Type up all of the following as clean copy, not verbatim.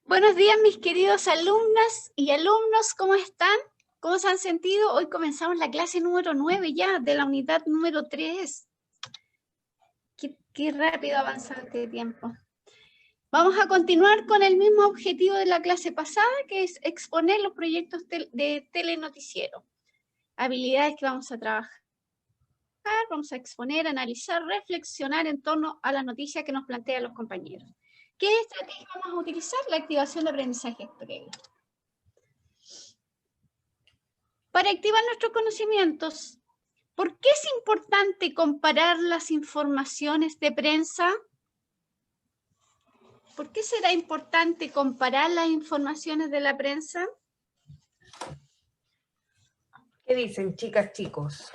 Buenos días, mis queridos alumnas y alumnos, ¿cómo están? ¿Cómo se han sentido? Hoy comenzamos la clase número 9 ya, de la unidad número 3. Qué rápido ha avanzado este tiempo. Vamos a continuar con el mismo objetivo de la clase pasada, que es exponer los proyectos de telenoticiero. Habilidades que vamos a trabajar, vamos a exponer, analizar, reflexionar en torno a las noticias que nos plantean los compañeros. ¿Qué estrategia vamos a utilizar? La activación de aprendizajes previos. Para activar nuestros conocimientos, ¿por qué es importante comparar las informaciones de prensa? ¿Por qué será importante comparar las informaciones de la prensa? ¿Qué dicen, chicas, chicos?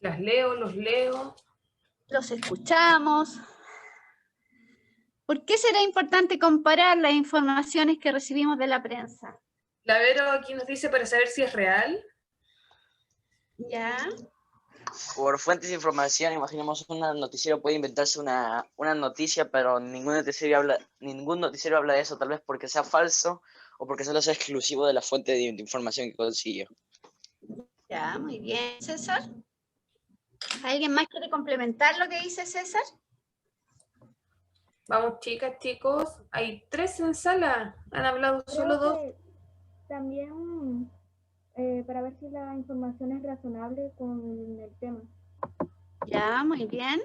Las leo, los leo. Los escuchamos. ¿Por qué será importante comparar las informaciones que recibimos de la prensa? La Vero aquí nos dice para saber si es real. ¿Ya? Por fuentes de información, imaginemos un noticiero puede inventarse una noticia, pero ningún noticiero habla de eso, tal vez porque sea falso o porque solo sea exclusivo de la fuente de información que consiguió. Ya, muy bien, César. ¿Alguien más quiere complementar lo que dice César? Vamos, chicas, chicos. Hay 3 en sala. Han hablado solo 2. También para ver si la información es razonable con el tema. Ya, muy bien.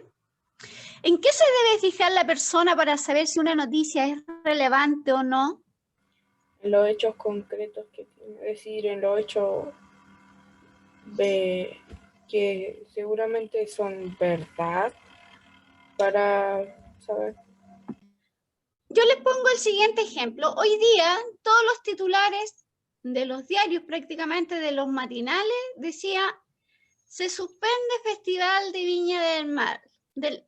¿En qué se debe fijar la persona para saber si una noticia es relevante o no? En los hechos concretos que tiene, es decir, en los hechos que seguramente son verdad para saber. Yo les pongo el siguiente ejemplo. Hoy día todos los titulares de los diarios, prácticamente de los matinales, decía: se suspende Festival de Viña del Mar. De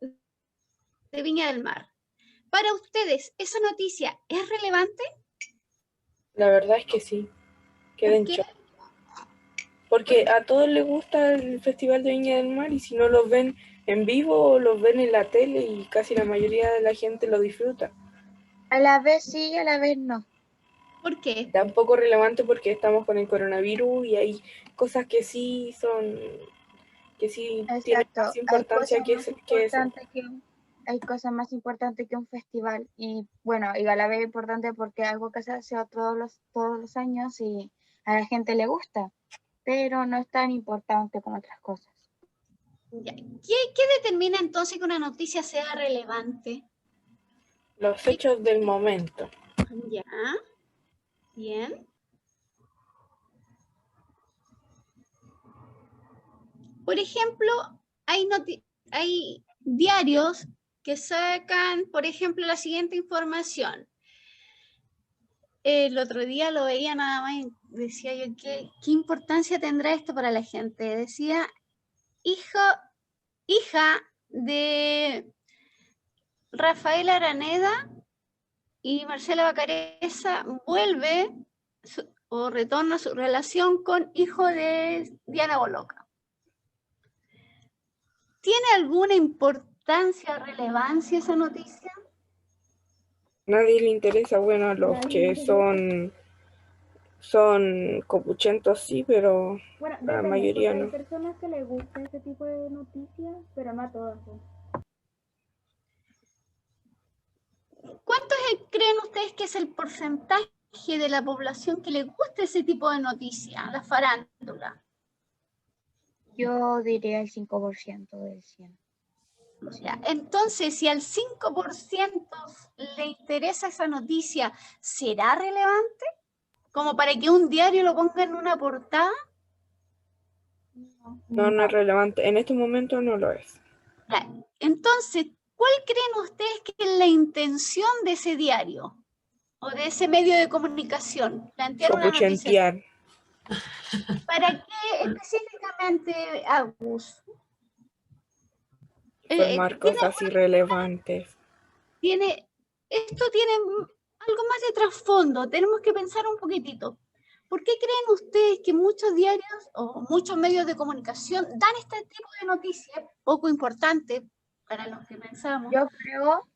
Viña del Mar. Para ustedes, ¿esa noticia es relevante? La verdad es que sí. Queden shock. Porque a todos les gusta el Festival de Viña del Mar y si no los ven en vivo, los ven en la tele y casi la mayoría de la gente lo disfruta. A la vez sí, a la vez no. ¿Por qué? Tampoco relevante porque estamos con el coronavirus y hay cosas que sí son, que sí tienen más importancia que eso. Hay cosas más importantes que un festival y bueno, y a la vez importante porque es algo que se hace todos los años y a la gente le gusta, pero no es tan importante como otras cosas. Ya. ¿Qué determina entonces que una noticia sea relevante? Los hechos del momento. Ya, bien. Por ejemplo, hay diarios que sacan, por ejemplo, la siguiente información. El otro día lo veía nada más y decía yo, ¿qué importancia tendrá esto para la gente? Decía, hija de Rafael Araneda y Marcela Bacareza vuelve o retorna su relación con hijo de Diana Boloca. ¿Tiene alguna importancia o relevancia esa noticia? Nadie le interesa, bueno, los que son copuchentos sí, pero bueno, la mayoría no. Hay personas que les gusta ese tipo de noticias, pero no a todas. ¿Cuántos creen ustedes que es el porcentaje de la población que le gusta ese tipo de noticias, la farándula? Yo diría el 5% del 100. Ya, entonces, si al 5% le interesa esa noticia, ¿será relevante? ¿Como para que un diario lo ponga en una portada? No es relevante. En este momento no lo es. Ya, entonces, ¿cuál creen ustedes que es la intención de ese diario o de ese medio de comunicación? Plantear una noticia. ¿Para qué específicamente, Agus? Informar cosas irrelevantes. Esto tiene algo más de trasfondo, tenemos que pensar un poquitito. ¿Por qué creen ustedes que muchos diarios o muchos medios de comunicación dan este tipo de noticias poco importantes para los que pensamos? Yo creo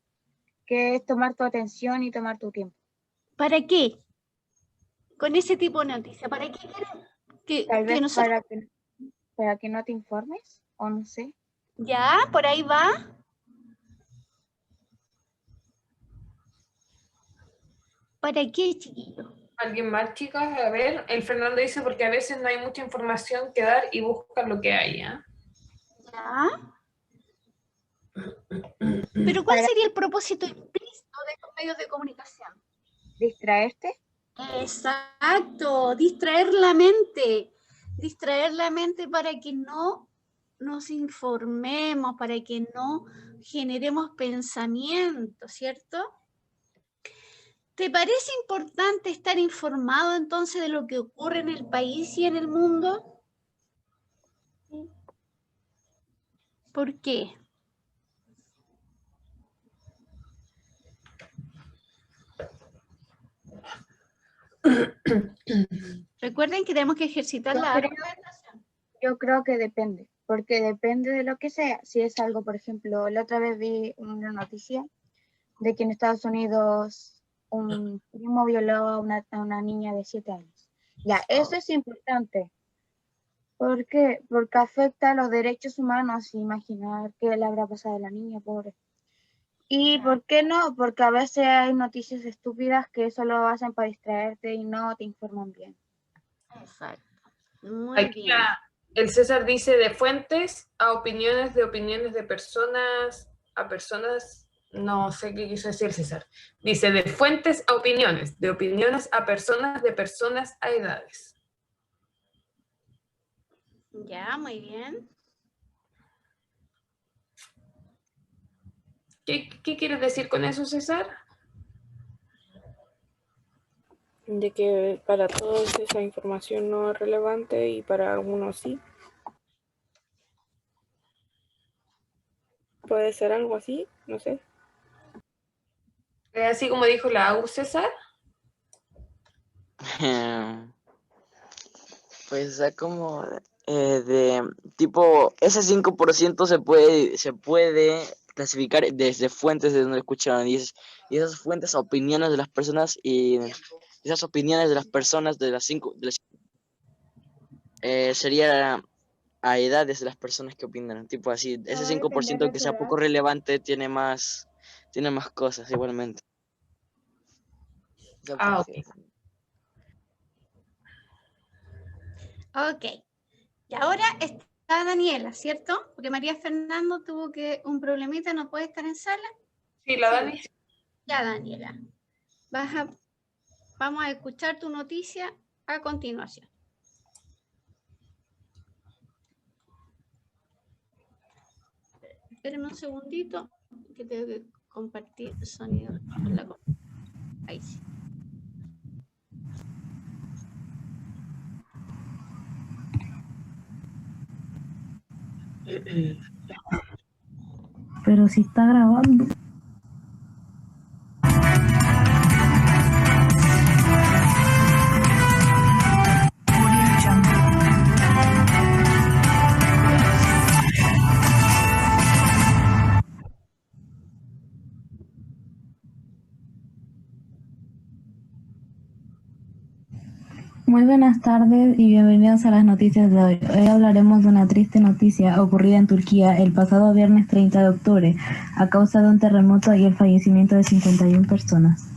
que es tomar tu atención y tomar tu tiempo. ¿Para qué? Con ese tipo de noticias, ¿para qué quieren que Tal vez nosotros... para que no te informes, o no sé. Ya, por ahí va. ¿Para qué, chiquillos? ¿Alguien más, chicas? A ver, el Fernando dice porque a veces no hay mucha información que dar y buscan lo que hay, ¿eh? Ya. Pero ¿cuál Para- sería el propósito implícito de estos medios de comunicación? Distraerte. Exacto, distraer la mente para que no nos informemos, para que no generemos pensamiento, ¿cierto? ¿Te parece importante estar informado entonces de lo que ocurre en el país y en el mundo? ¿Por qué? Recuerden que tenemos que ejercitar la argumentación. Yo creo que depende, porque depende de lo que sea. Si es algo, por ejemplo, la otra vez vi una noticia de que en Estados Unidos un primo violó a una niña de 7 años. Ya, eso es importante. ¿Por qué? Porque afecta a los derechos humanos. Imaginar qué le habrá pasado a la niña, pobre. ¿Y por qué no? Porque a veces hay noticias estúpidas que solo hacen para distraerte y no te informan bien. Exacto. Muy Aquí bien. el César dice de fuentes a opiniones de personas a personas, no sé qué quiso decir César. Dice de fuentes a opiniones, de opiniones a personas, de personas a edades. Ya, muy bien. ¿Qué quieres decir con eso, César? De que para todos esa información no es relevante y para algunos sí. Puede ser algo así, no sé. Así como dijo la AU, César. Pues da como de tipo, ese 5% se puede clasificar desde fuentes de donde escucharon y esas fuentes a opiniones de las personas y esas opiniones de las personas de las 5 sería a edades de las personas que opinan, tipo así, ese 5% que sea poco relevante tiene más cosas igualmente. Ah, ok. Ok. Y ahora está Daniela, ¿cierto? Porque María Fernando tuvo un problemita, no puede estar en sala. Sí, la Dani. Ya, Daniela. Vamos a escuchar tu noticia a continuación. Espérenme un segundito, que tengo que compartir el sonido. Ahí sí. Pero si está grabando. Muy buenas tardes y bienvenidos a las noticias de hoy. Hoy hablaremos de una triste noticia ocurrida en Turquía el pasado viernes 30 de octubre a causa de un terremoto y el fallecimiento de 51 personas.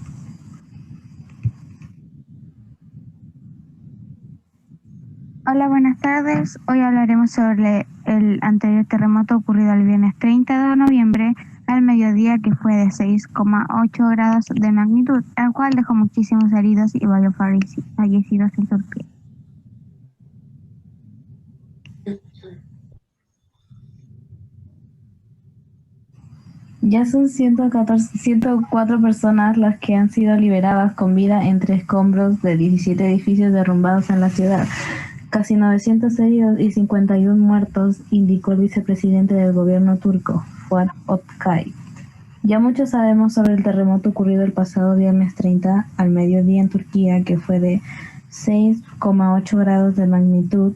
Hola, buenas tardes. Hoy hablaremos sobre el anterior terremoto ocurrido el viernes 30 de noviembre al mediodía, que fue de 6,8 grados de magnitud, el cual dejó muchísimos heridos y varios fallecidos en Turquía. Ya son 104 personas las que han sido liberadas con vida entre escombros de 17 edificios derrumbados en la ciudad. Casi 900 heridos y 51 muertos, indicó el vicepresidente del gobierno turco, Fuat Oktay. Ya mucho sabemos sobre el terremoto ocurrido el pasado viernes 30 al mediodía en Turquía, que fue de 6,8 grados de magnitud,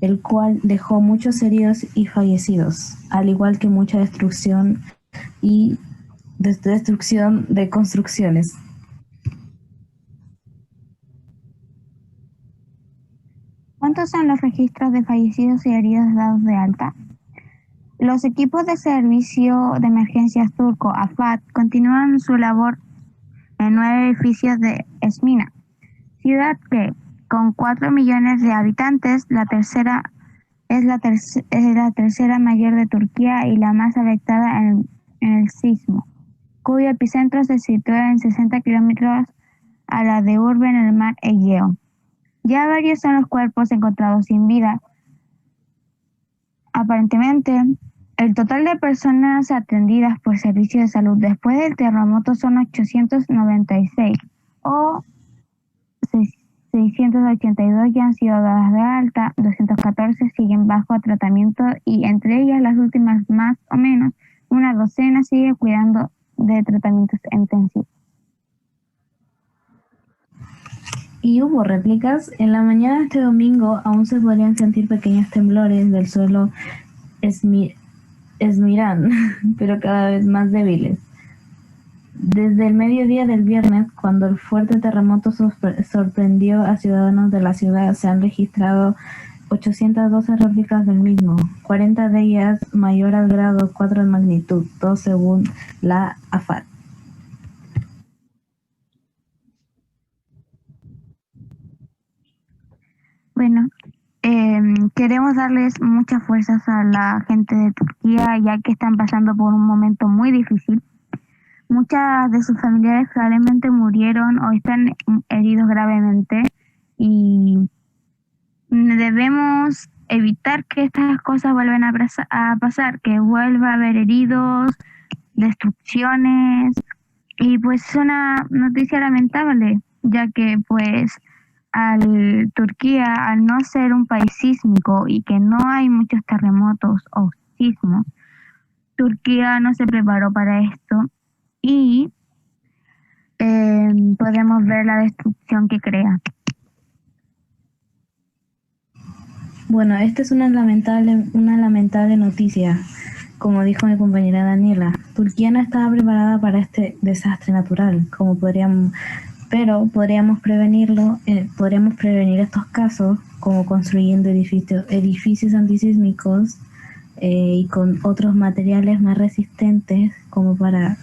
el cual dejó muchos heridos y fallecidos, al igual que mucha destrucción y destrucción de construcciones. ¿Cuántos son los registros de fallecidos y heridos dados de alta? Los equipos de servicio de emergencias turco, AFAD, continúan su labor en 9 edificios de Esmina, ciudad que, con 4 millones de habitantes, es la tercera mayor de Turquía y la más afectada en el sismo, cuyo epicentro se sitúa en 60 kilómetros a la de urbe en el mar Egeo. Ya varios son los cuerpos encontrados sin vida. Aparentemente, el total de personas atendidas por servicios de salud después del terremoto son 896 o 682 ya han sido dadas de alta, 214 siguen bajo tratamiento y entre ellas las últimas más o menos una docena sigue cuidando de tratamientos intensivos. Y hubo réplicas. En la mañana de este domingo aún se podrían sentir pequeños temblores del suelo Esmirán, pero cada vez más débiles. Desde el mediodía del viernes, cuando el fuerte terremoto sorprendió a ciudadanos de la ciudad, se han registrado 812 réplicas del mismo, 40 de ellas mayor al grado 4 de magnitud, todo según la AFAD. Bueno, queremos darles muchas fuerzas a la gente de Turquía, ya que están pasando por un momento muy difícil. Muchas de sus familiares probablemente murieron o están heridos gravemente y debemos evitar que estas cosas vuelvan a pasar, que vuelva a haber heridos, destrucciones y pues es una noticia lamentable, ya que pues Turquía, al no ser un país sísmico y que no hay muchos terremotos o sismos, Turquía no se preparó para esto y podemos ver la destrucción que crea. Bueno, esta es una lamentable noticia. Como dijo mi compañera Daniela, Turquía no estaba preparada para este desastre natural, pero podríamos prevenir estos casos como construyendo edificios antisísmicos y con otros materiales más resistentes como para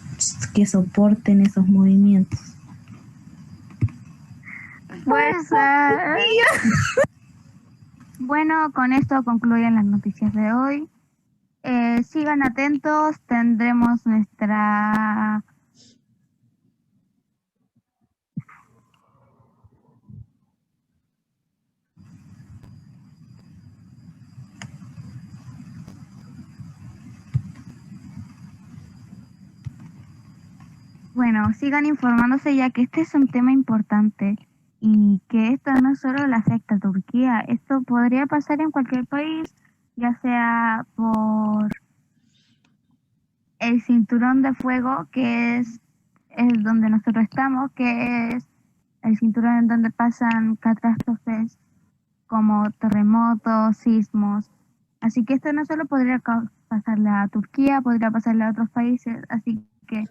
que soporten esos movimientos. Pues, bueno, con esto concluyen las noticias de hoy. Sigan atentos, tendremos nuestra... Bueno, sigan informándose ya que este es un tema importante y que esto no solo le afecta a Turquía, esto podría pasar en cualquier país, ya sea por el cinturón de fuego, que es donde nosotros estamos, que es el cinturón en donde pasan catástrofes como terremotos, sismos. Así que esto no solo podría pasarle a Turquía, podría pasarle a otros países, así que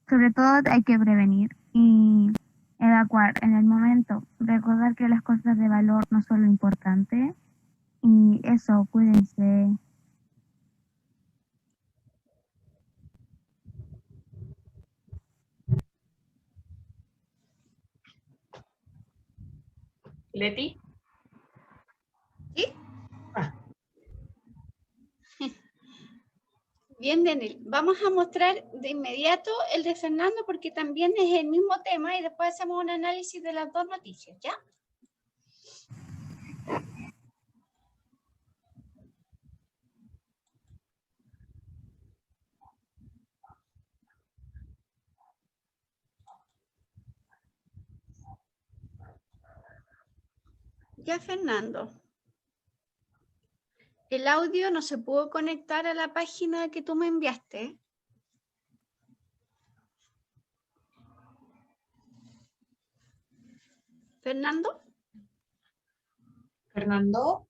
sobre todo hay que prevenir y evacuar en el momento. Recordar que las cosas de valor no son lo importante. Y eso, cuídense. Leti. ¿Sí? Ah. Bien, Daniel. Vamos a mostrar de inmediato el de Fernando porque también es el mismo tema y después hacemos un análisis de las dos noticias, ¿ya? Ya, Fernando. El audio no se pudo conectar a la página que tú me enviaste. ¿Fernando? Fernando.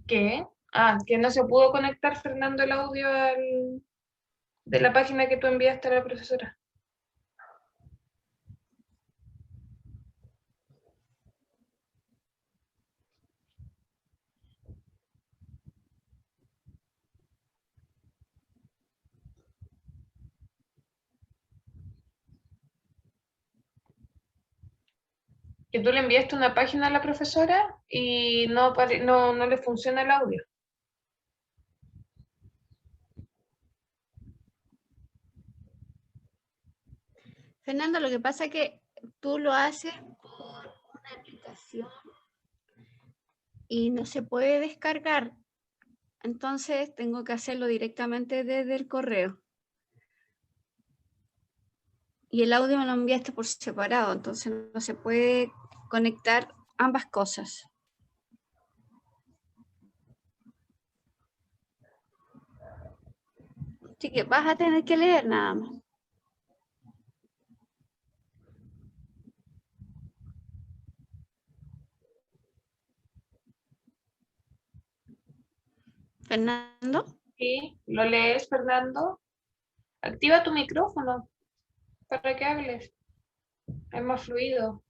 ¿Qué? Ah, que no se pudo conectar, Fernando, el audio de la página que tú enviaste a la profesora. Que tú le enviaste una página a la profesora y no le funciona el audio. Fernando, lo que pasa es que tú lo haces por una aplicación y no se puede descargar. Entonces tengo que hacerlo directamente desde el correo. Y el audio me lo enviaste por separado, entonces no se puede conectar ambas cosas. Así que vas a tener que leer nada más. Fernando. ¿Sí? ¿Lo lees, Fernando? Activa tu micrófono para que hables. Es más fluido.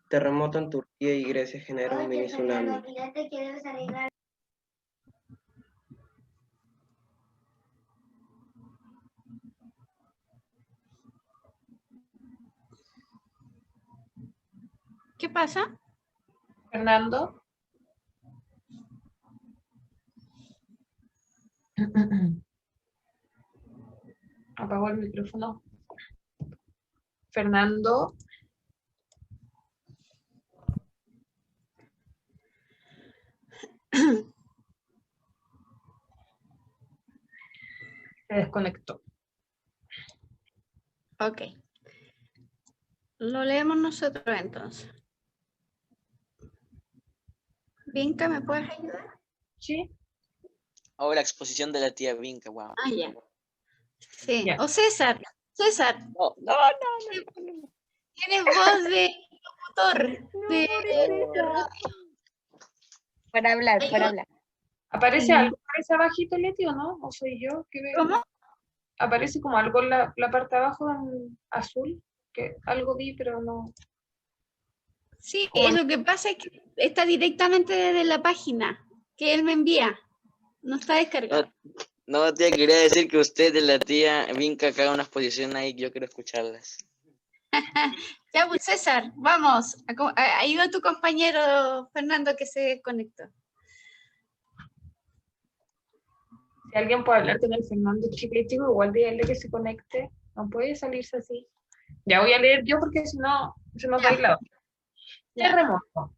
Terremoto en Turquía y Grecia genera un mini tsunami. ¿Qué pasa? Fernando. Apagó el micrófono. Fernando. Se desconectó. Ok. Lo leemos nosotros entonces. Vinca, ¿me puedes ayudar? ¿Sí? Oh, la exposición de la tía Vinca, wow. Ah, ya. Sí. Ya. O César. César, No, no, no. tienes voz de locutor. Para hablar, para hablar. ¿Aparece Sí. algo? ¿Aparece abajito, Leti, o no? ¿O soy yo que veo? ¿Cómo? Aparece como algo en la parte de abajo en azul, que algo vi, pero no. Sí, ¿Cómo? lo que pasa es que está directamente desde la página que él me envía. No está descargado. No, tía, quería decir que usted de la tía Vinca que haga una exposición ahí, yo quiero escucharlas. Ya, pues César, vamos. Ahí va tu compañero Fernando que se conectó. Si alguien puede hablar con el Fernando Chiquitico, igual díganle que se conecte. No puede salirse así. Ya voy a leer yo porque si no se nos va a ir la otra. Ya. Terremoto.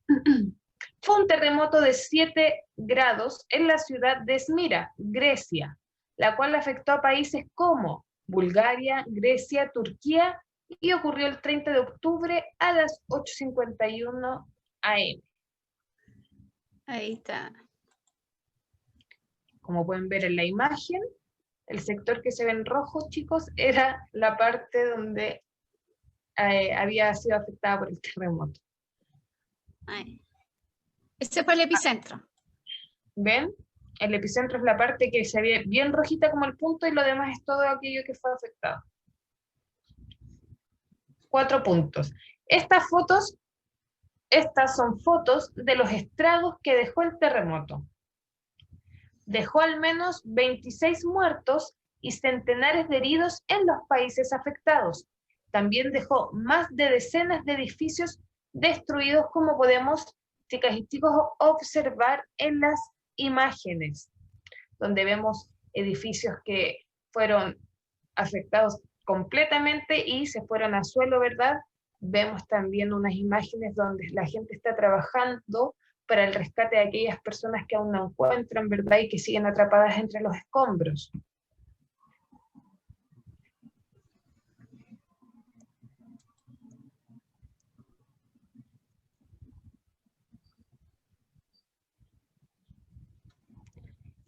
Fue un terremoto de 7 grados en la ciudad de Esmira, Grecia, la cual afectó a países como Bulgaria, Grecia, Turquía y ocurrió el 30 de octubre a las 8:51 am. Ahí está. Como pueden ver en la imagen, el sector que se ve en rojo, chicos, era la parte donde había sido afectada por el terremoto. Ahí. Este fue el epicentro. ¿Ven? El epicentro es la parte que se ve bien rojita como el punto y lo demás es todo aquello que fue afectado. 4 puntos. Estas son fotos de los estragos que dejó el terremoto. Dejó al menos 26 muertos y centenares de heridos en los países afectados. También dejó más de decenas de edificios destruidos, como podemos, chicas y chicos, observar en las imágenes, donde vemos edificios que fueron afectados completamente y se fueron a suelo, ¿verdad? Vemos también unas imágenes donde la gente está trabajando para el rescate de aquellas personas que aún no encuentran, ¿verdad? Y que siguen atrapadas entre los escombros.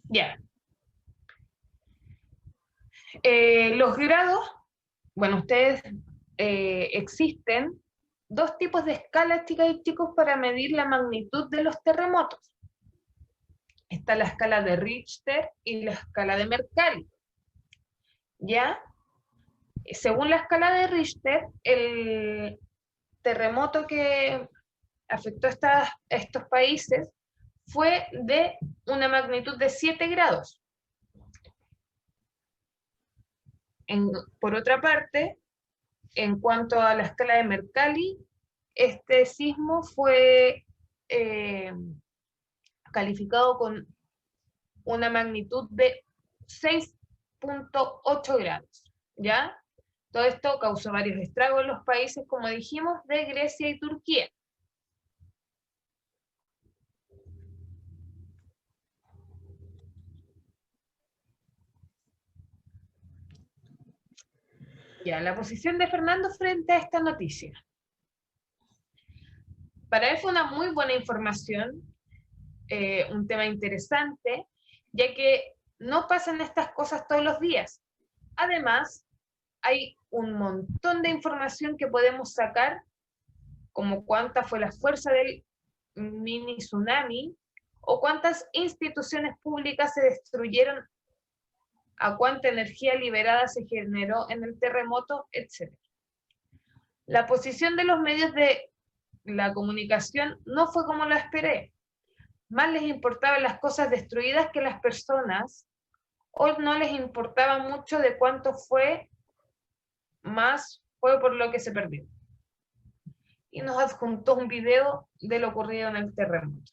Ya. Los grados, bueno, ustedes existen dos tipos de escalas, chicas y chicos, para medir la magnitud de los terremotos. Está la escala de Richter y la escala de Mercalli. ¿Ya? Según la escala de Richter, el terremoto que afectó estos países fue de una magnitud de 7 grados. Por otra parte, en cuanto a la escala de Mercalli, este sismo fue calificado con una magnitud de 6.8 grados, ¿ya? Todo esto causó varios estragos en los países, como dijimos, de Grecia y Turquía. Ya, la posición de Fernando frente a esta noticia. Para él fue una muy buena información, un tema interesante, ya que no pasan estas cosas todos los días. Además, hay un montón de información que podemos sacar, como cuánta fue la fuerza del mini tsunami, o cuántas instituciones públicas se destruyeron, a cuánta energía liberada se generó en el terremoto, etc. La posición de los medios de la comunicación no fue como la esperé. Más les importaban las cosas destruidas que las personas, o no les importaba mucho de cuánto fue, más fue por lo que se perdió. Y nos adjuntó un video de lo ocurrido en el terremoto.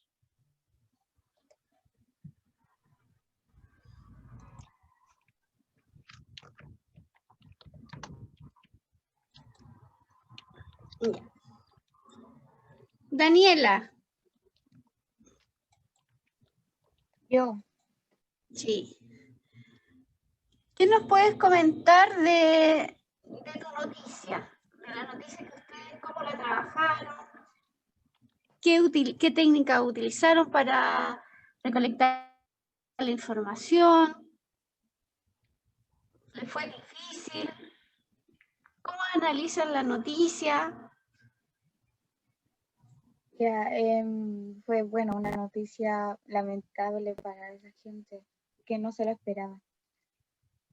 Daniela. Yo, Sí. ¿Qué nos puedes comentar de tu noticia? De la noticia que ustedes, cómo la trabajaron, qué técnica utilizaron para recolectar la información, ¿les fue difícil? ¿Cómo analizan la noticia? ya, fue, bueno, una noticia lamentable para esa gente que no se la esperaba.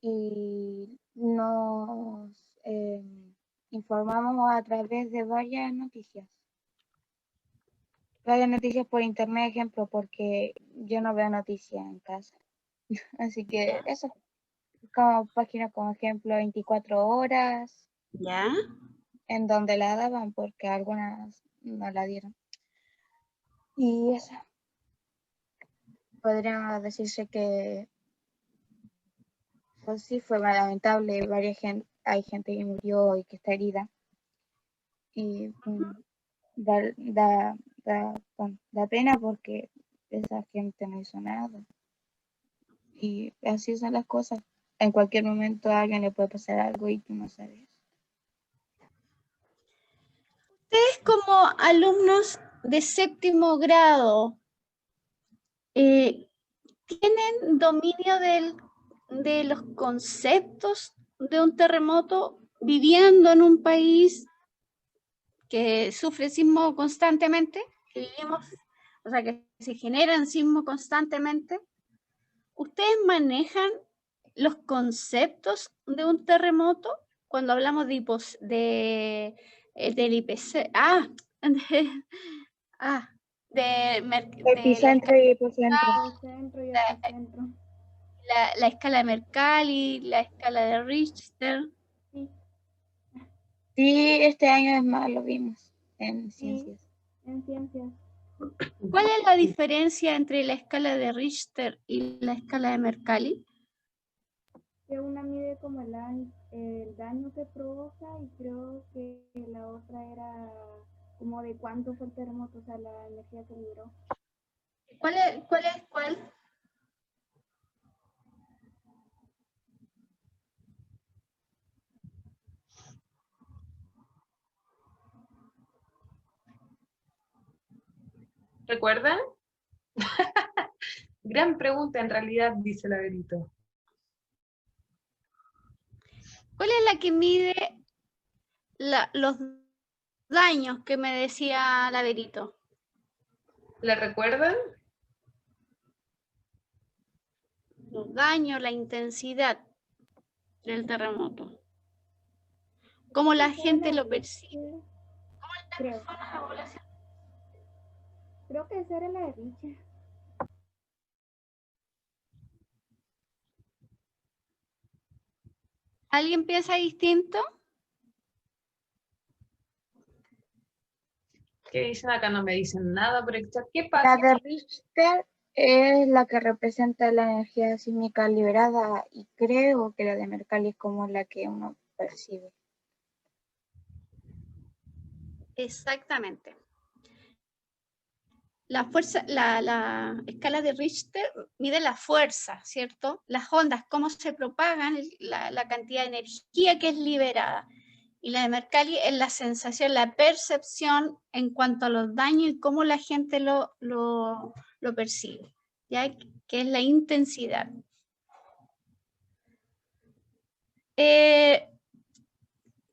Y nos informamos a través de varias noticias. Varias noticias por internet, ejemplo, porque yo no veo noticias en casa. Así que eso, como páginas como ejemplo 24 horas, ¿Ya? en donde la daban porque algunas no la dieron. Y eso. Podría decirse que pues sí fue lamentable, hay gente que murió y que está herida. Y da pena porque esa gente no hizo nada. Y así son las cosas. En cualquier momento a alguien le puede pasar algo y tú no sabes. Ustedes como alumnos de 7º grado, ¿tienen dominio de los conceptos de un terremoto viviendo en un país que sufre sismo constantemente? Que vivimos, o sea, que se generan sismos constantemente. ¿Ustedes manejan los conceptos de un terremoto cuando hablamos del IPC? Epicentro y epicentro. La escala de Mercalli, la escala de Richter. Sí, este año es más, lo vimos en ciencias. En ciencias. ¿Cuál es la diferencia entre la escala de Richter y la escala de Mercalli? Que una mide como el daño que provoca y creo que la otra era como de cuánto fue el terremoto, o sea, la energía que liberó. ¿Cuál? ¿Recuerdan? Gran pregunta en realidad, dice la Verito. ¿Cuál es la que mide los daños que me decía Laverito. ¿Le recuerdan? Los daños, la intensidad del terremoto. Cómo la gente lo percibe. Creo. Creo que esa era la de Richard. ¿Alguien piensa distinto? ¿Qué dicen acá? No me dicen nada por el chat. ¿Qué pasa? La de Richter es la que representa la energía sísmica liberada y creo que la de Mercalli es como la que uno percibe. Exactamente. La fuerza, la escala de Richter mide la fuerza, ¿cierto? Las ondas, cómo se propagan, la cantidad de energía que es liberada. Y la de Mercalli es la sensación, la percepción en cuanto a los daños y cómo la gente lo percibe, ¿ya? Que es la intensidad.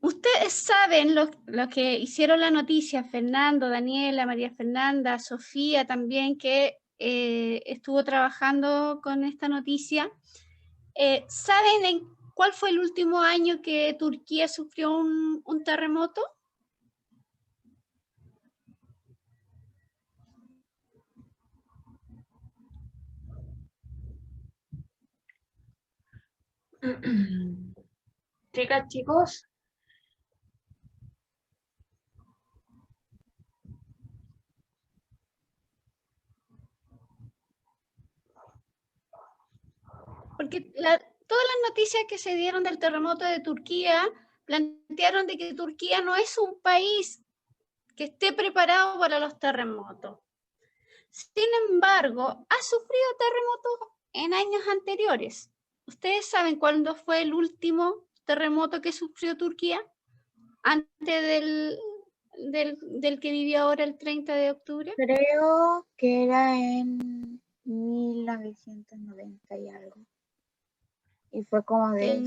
Ustedes saben los que hicieron la noticia, Fernando, Daniela, María Fernanda, Sofía también, que estuvo trabajando con esta noticia. ¿Saben en cuál fue el último año que Turquía sufrió un terremoto? Chicas, chicos. Porque todas las noticias que se dieron del terremoto de Turquía plantearon de que Turquía no es un país que esté preparado para los terremotos. Sin embargo, ha sufrido terremotos en años anteriores. ¿Ustedes saben cuándo fue el último terremoto que sufrió Turquía? Antes del que vivió ahora el 30 de octubre. Creo que era en 1990 y algo. Y fue como de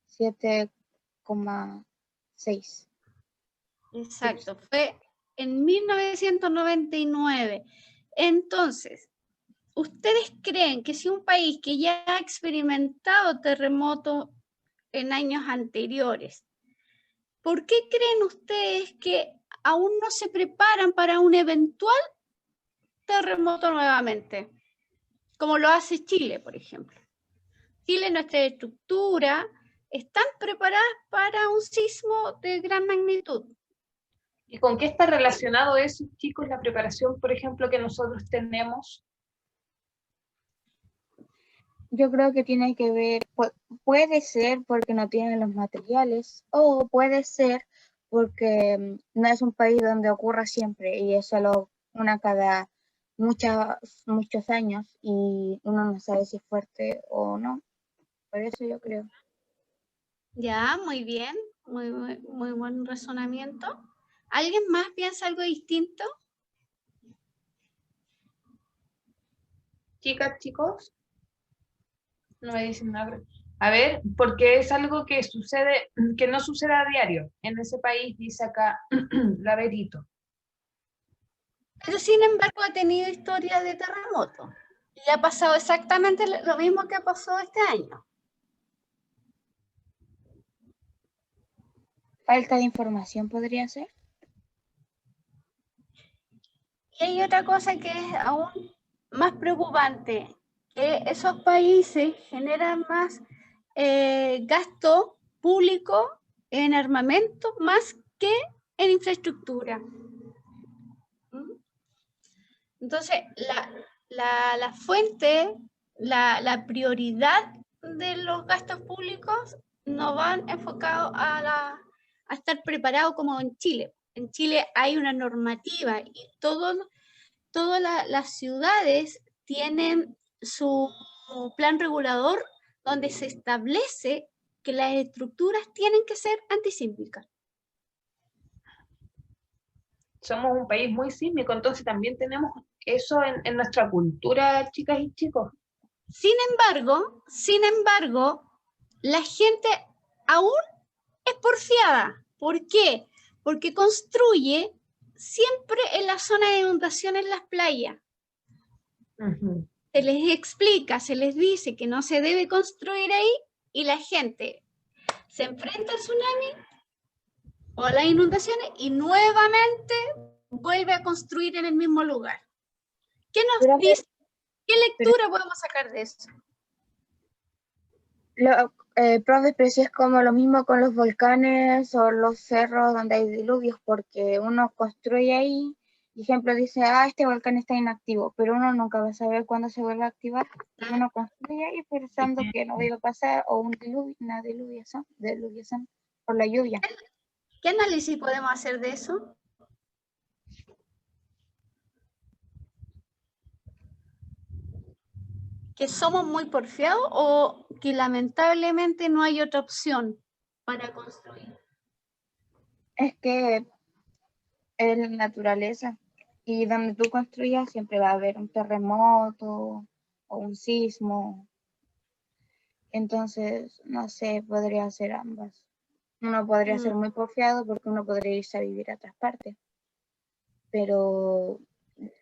7,6. Exacto, fue en 1999. Entonces, ¿ustedes creen que si un país que ya ha experimentado terremotos en años anteriores, ¿por qué creen ustedes que aún no se preparan para un eventual terremoto nuevamente? Como lo hace Chile, por ejemplo. Chile, nuestra estructura, están preparadas para un sismo de gran magnitud. ¿Y con qué está relacionado eso, chicos, la preparación, por ejemplo, que nosotros tenemos? Yo creo que tiene que ver, puede ser porque no tienen los materiales, o puede ser porque no es un país donde ocurra siempre y es solo una cada muchos años y uno no sabe si es fuerte o no. Por eso yo creo. Ya, muy bien, muy buen razonamiento. ¿Alguien más piensa algo distinto? Chicas, chicos, no me dicen nada. A ver, porque es algo que sucede, que no sucede a diario. En ese país, dice acá, Laverito. Pero sin embargo ha tenido historia de terremoto. Y ha pasado exactamente lo mismo que ha pasado este año. Falta de información podría ser. Y hay otra cosa que es aún más preocupante, que esos países generan más gasto público en armamento más que en infraestructura. Entonces, la fuente, la prioridad de los gastos públicos no van enfocados a estar preparados como en Chile. En Chile hay una normativa y todas las ciudades tienen su plan regulador donde se establece que las estructuras tienen que ser antisísmicas. Somos un país muy sísmico, entonces también tenemos eso en nuestra cultura, chicas y chicos. Sin embargo, la gente aún es porfiada. ¿Por qué? Porque construye siempre en la zona de inundación en las playas. Ujú. Se les explica, se les dice que no se debe construir ahí y la gente se enfrenta al tsunami o a las inundaciones y nuevamente vuelve a construir en el mismo lugar. ¿Qué nos Pero- dice? ¿Qué lectura podemos sacar de eso? Profe, pero si es como lo mismo con los volcanes o los cerros donde hay diluvios, porque uno construye ahí, por ejemplo, dice, este volcán está inactivo, pero uno nunca va a saber cuándo se vuelve a activar. Y uno construye ahí pensando que no iba a pasar, o un diluvio, una diluviación por la lluvia. ¿Qué análisis podemos hacer de eso? ¿Que somos muy porfiados o que lamentablemente no hay otra opción para construir? Es que es la naturaleza. Y donde tú construyas siempre va a haber un terremoto o un sismo. Entonces, no sé, podría ser ambas. Uno podría ser muy porfiado porque uno podría irse a vivir a otras partes. Pero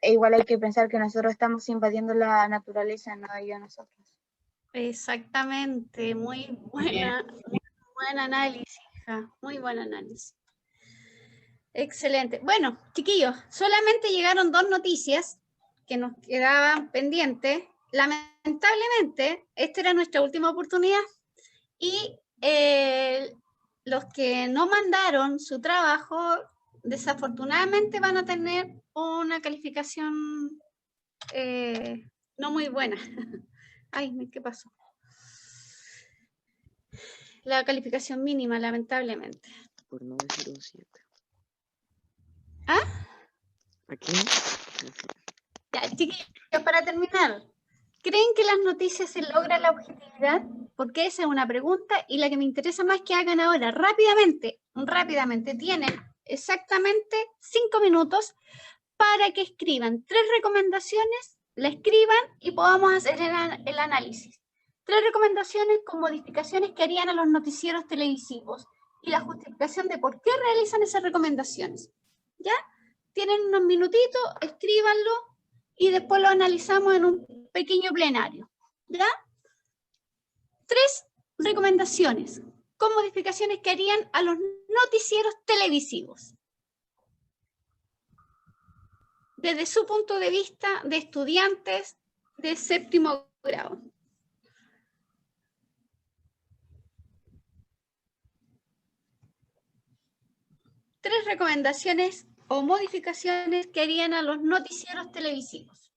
igual hay que pensar que nosotros estamos invadiendo la naturaleza, no ellos a nosotros. Exactamente, muy buen análisis, hija, muy buen análisis. Excelente. Bueno, chiquillos, solamente llegaron 2 noticias que nos quedaban pendientes. Lamentablemente, esta era nuestra última oportunidad y los que no mandaron su trabajo, desafortunadamente van a tener una calificación no muy buena. Ay, ¿qué pasó? La calificación mínima, lamentablemente. Por no decir un 7. ¿Ah? ¿Aquí? Ya, chiquillos, para terminar, ¿creen que las noticias se logra la objetividad? Porque esa es una pregunta y la que me interesa más que hagan ahora, rápidamente, tienen exactamente 5 minutos para que escriban 3 recomendaciones, la escriban y podamos hacer el análisis. 3 recomendaciones con modificaciones que harían a los noticieros televisivos y la justificación de por qué realizan esas recomendaciones. ¿Ya? Tienen unos minutitos, escríbanlo y después lo analizamos en un pequeño plenario. ¿Ya? 3 recomendaciones con modificaciones que harían a los noticieros televisivos. Desde su punto de vista de estudiantes de 7º grado. Tres recomendaciones o modificaciones que harían a los noticieros televisivos.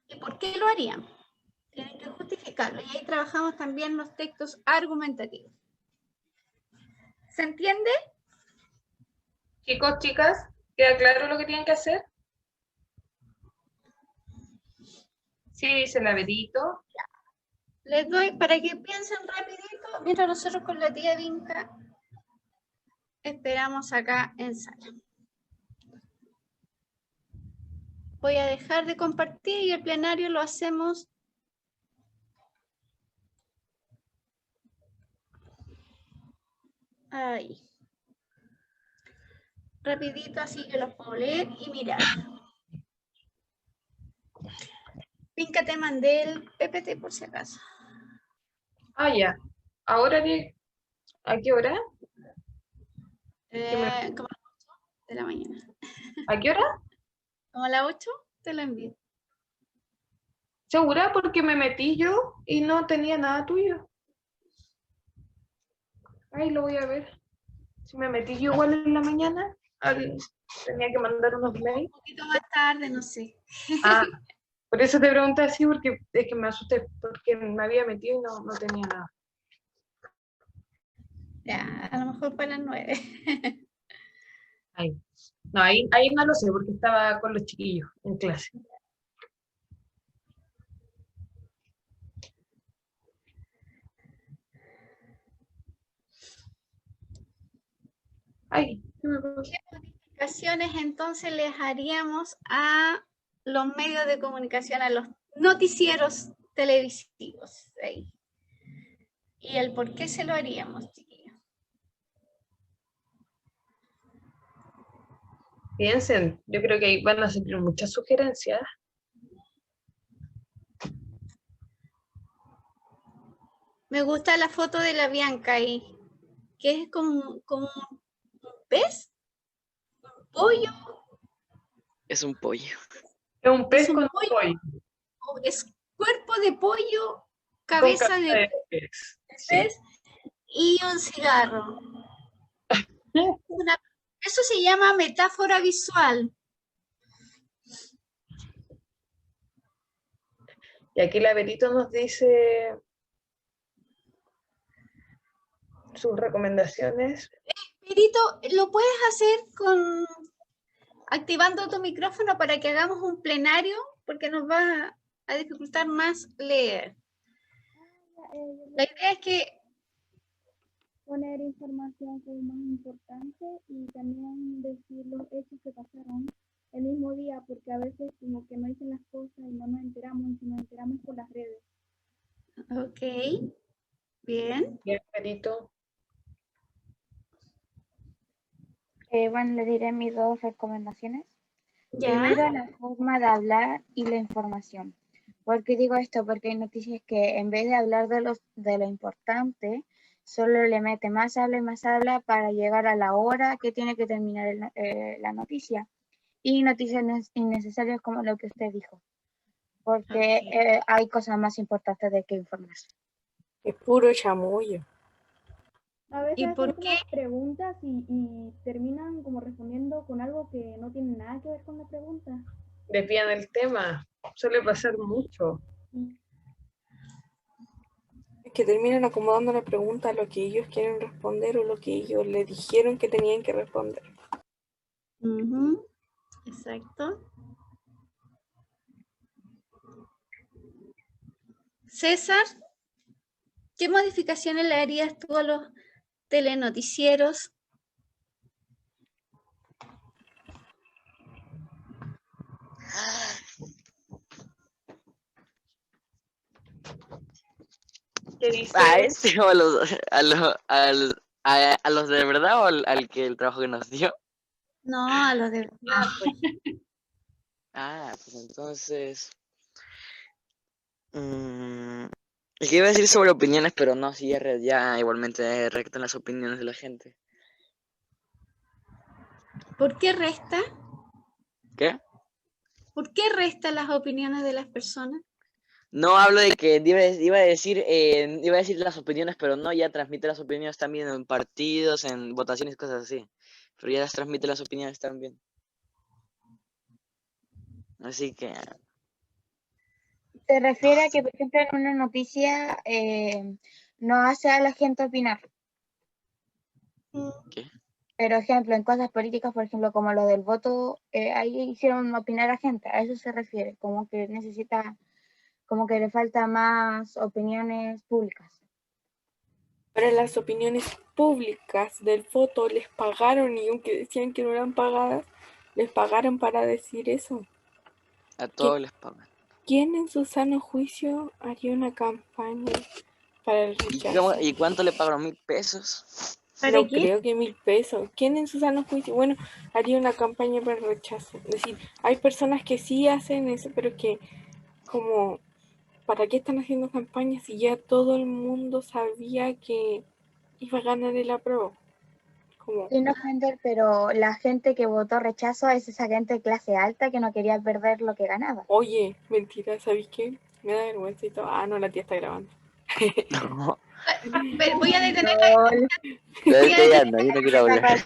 ¿Y por qué lo harían? Tienen que justificarlo y ahí trabajamos también los textos argumentativos. ¿Se entiende? Chicos, chicas, ¿queda claro lo que tienen que hacer? Sí, dice la Berito. Les doy para que piensen rapidito, mientras nosotros con la tía Vinca esperamos acá en sala. Voy a dejar de compartir y el plenario lo hacemos ahí. Rapidito, así que los puedo leer y mirar. Vinca, te mandé el PPT por si acaso. Ah, ya. Ahora, ¿a qué hora? Como a las 8 de la mañana. ¿A qué hora? Como a las 8 te lo envío. ¿Segura? Porque me metí yo y no tenía nada tuyo. Ay, lo voy a ver. Si me metí yo igual en la mañana, tenía que mandar unos mails. Un poquito más tarde, no sé. Ah, por eso te pregunté así, porque es que me asusté, porque me había metido y no tenía nada. Ya, a lo mejor para las 9. Ahí. No, ahí no lo sé, porque estaba con los chiquillos en clase. Ay, ¿qué me pasó? ¿Qué modificaciones entonces les haríamos a los medios de comunicación, a los noticieros televisivos? Ahí. y el por qué se lo haríamos, chiquillos. Piensen, yo creo que ahí van a salir muchas sugerencias. Me gusta la foto de la Bianca ahí, que es como un pez, un pollo, Es un pollo. Es un pez un con pollo. pollo. o es cuerpo de pollo, Con cabeza de pez. Sí. pez y un cigarro. Eso se llama metáfora visual. Y aquí la Berito nos dice sus recomendaciones. Perito, ¿lo puedes hacer activando tu micrófono para que hagamos un plenario? Porque nos va a dificultar más leer. La idea es que Poner información que es más importante y también decir los hechos que pasaron el mismo día, porque a veces como que no dicen las cosas y no nos enteramos, y si nos enteramos por las redes. ok, bien. Bien, Berito. Bueno, le diré mis dos recomendaciones. Ya. Primero, la forma de hablar y la información. ¿Por qué digo esto? Porque hay noticias que en vez de hablar de lo importante, solo le mete más habla para llegar a la hora que tiene que terminar la noticia. Y noticias innecesarias como lo que usted dijo. Porque hay cosas más importantes de que informarse. Es puro chamullo. A veces ¿Y por hacen qué? unas preguntas y terminan como respondiendo con algo que no tiene nada que ver con la pregunta. Desvían el tema. Suele pasar mucho. Es que terminan acomodando la pregunta a lo que ellos quieren responder o lo que ellos le dijeron que tenían que responder. Ujú, exacto. César, ¿qué modificaciones le harías tú a los telenoticieros? ¿Qué dice? ¿A este o a los de verdad o al que el trabajo que nos dio? No, a los de verdad, pues. Ah, pues entonces. Es que iba a decir sobre opiniones, pero no, sí, ya igualmente rectan las opiniones de la gente. ¿Por qué resta? ¿Qué? ¿Por qué resta las opiniones de las personas? No hablo de que iba a decir las opiniones, pero no, ya transmite las opiniones también en partidos, en votaciones, cosas así. Pero ya las transmite las opiniones también. Así que, Se refiere a que, por ejemplo, en una noticia no hace a la gente opinar. ¿qué? Pero, ejemplo, en cosas políticas, por ejemplo, como lo del voto, ahí hicieron opinar a gente. A eso se refiere, como que necesita, como que le falta más opiniones públicas. Para las opiniones públicas del voto les pagaron y aunque decían que no eran pagadas, les pagaron para decir eso. A todos les pagan. ¿Quién en su sano juicio haría una campaña para el rechazo? ¿Y cuánto le pagaron? ¿1,000 pesos? ¿Para No qué? creo que 1.000 pesos. ¿Quién en su sano juicio? Bueno, haría una campaña para el rechazo. Es decir, hay personas que sí hacen eso, pero que como, ¿para qué están haciendo campañas si ya todo el mundo sabía que iba a ganar el apruebo? Como, Sin ofender, pero la gente que votó rechazo es esa gente de clase alta que no quería perder lo que ganaba. oye, mentira, ¿sabéis qué? Me da vergüenza y todo. Ah, no, la tía está grabando. No, Voy a detener Lol. es que ya no, yo no quiero hablar.